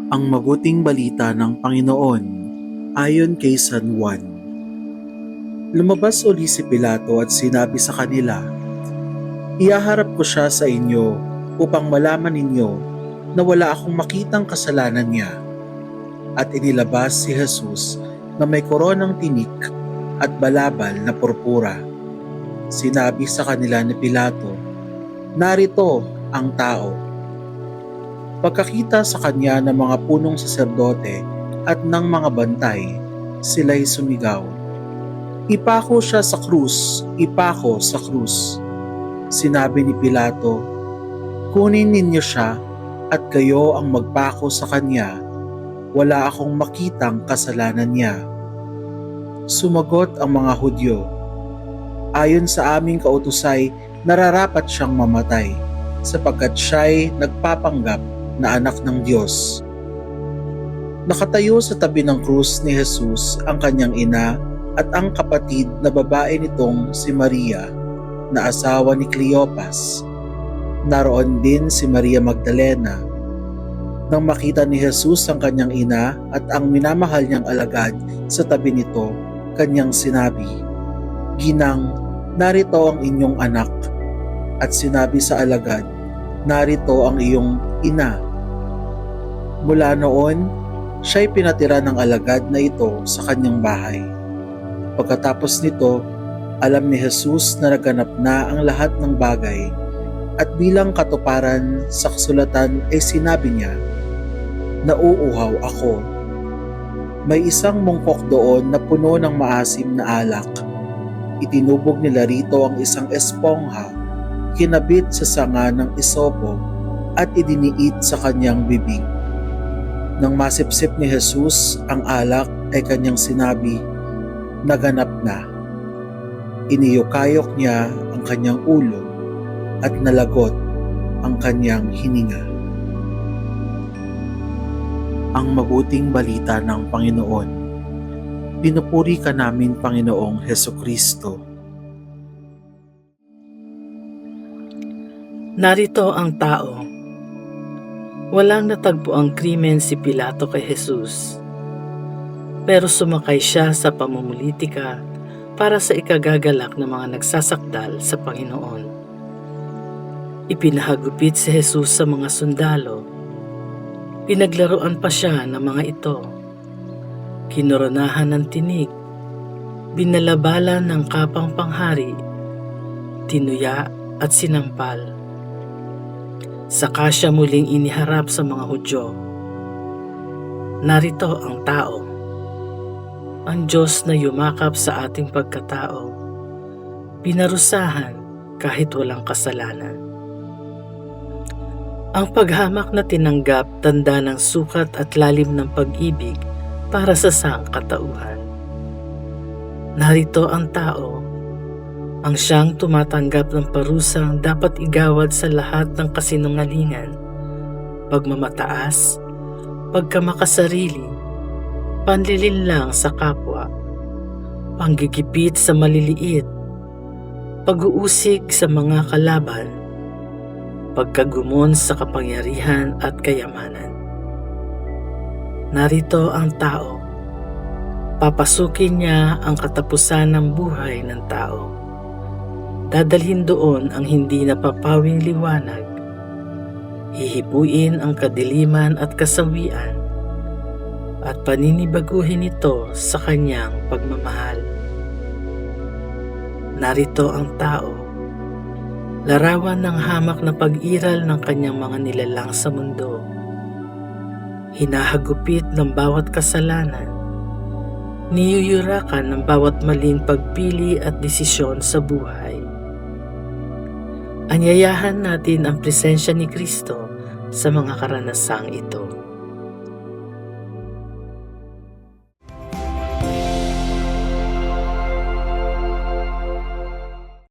Ang mabuting balita ng Panginoon ayon kay San Juan. Lumabas uli si Pilato at sinabi sa kanila, "Ihaharap ko siya sa inyo upang malaman ninyo na wala akong makitang kasalanan niya." At inilabas si Jesus na may koronang tinik at balabal na purpura. Sinabi sa kanila ni Pilato, "Narito ang tao." Pagkakita sa kanya ng mga punong saserdote at ng mga bantay, sila'y sumigaw, "Ipako siya sa krus! Ipako sa krus!" Sinabi ni Pilato, "Kunin ninyo siya at kayo ang magpako sa kanya. Wala akong makitang kasalanan niya." Sumagot ang mga Hudyo, "Ayon sa aming kautusay, nararapat siyang mamatay, sapagkat siya'y nagpapanggap na anak ng Diyos." Nakatayo sa tabi ng krus ni Jesus ang kanyang ina at ang kapatid na babae nitong si Maria, na asawa ni Cleopas. Naroon din si Maria Magdalena. Nang makita ni Jesus ang kanyang ina at ang minamahal niyang alagad sa tabi nito, kanyang sinabi, "Ginang, narito ang inyong anak." At sinabi sa alagad, "Narito ang iyong ina." Mula noon, siya'y pinatira ng alagad na ito sa kanyang bahay. Pagkatapos nito, alam ni Jesus na naganap na ang lahat ng bagay, at bilang katuparan sa kasulatan ay sinabi niya, "Nauuhaw ako." May isang mungkok doon na puno ng maasim na alak. Itinubog nila rito ang isang espongha, kinabit sa sanga ng isopo at idiniit sa kanyang bibig. Nang masipsip ni Jesus ang alak ay kanyang sinabi, "Naganap na." Iniyukayok niya ang kanyang ulo at nalagot ang kanyang hininga. Ang mabuting balita ng Panginoon. Pinupuri ka namin, Panginoong Hesukristo. Narito ang tao. Walang natagpo ang krimen si Pilato kay Jesus, pero sumakay siya sa pamumulitika para sa ikagagalak ng mga nagsasakdal sa Panginoon. Ipinahagupit si Jesus sa mga sundalo. Pinaglaruan pa siya ng mga ito. Kinoronahan ng tinig, binalabalan ng kapang panghari, tinuya at sinampal. Saka siya muling iniharap sa mga Hudyo. Narito ang tao, ang Diyos na yumakap sa ating pagkatao, pinarusahan kahit walang kasalanan. Ang paghamak na tinanggap, tanda ng sukat at lalim ng pag-ibig para sa sangkatauhan. Narito ang tao, ang siyang tumatanggap ng parusang dapat igawad sa lahat ng kasinungalingan, pagmamataas, pagkamakasarili, panlilinlang sa kapwa, panggigipit sa maliliit, pag-uusig sa mga kalaban, pagkagumon sa kapangyarihan at kayamanan. Narito ang tao, papasukin niya ang katapusan ng buhay ng tao. Dadalhin doon ang hindi napapawing liwanag, hihipuin ang kadiliman at kasawian, at paninibaguhin ito sa kanyang pagmamahal. Narito ang tao, larawan ng hamak na pag-iral ng kanyang mga nilalang sa mundo, hinahagupit ng bawat kasalanan, niyuyurakan ng bawat maling pagpili at desisyon sa buhay. Anyayahan natin ang presensya ni Kristo sa mga karanasang ito.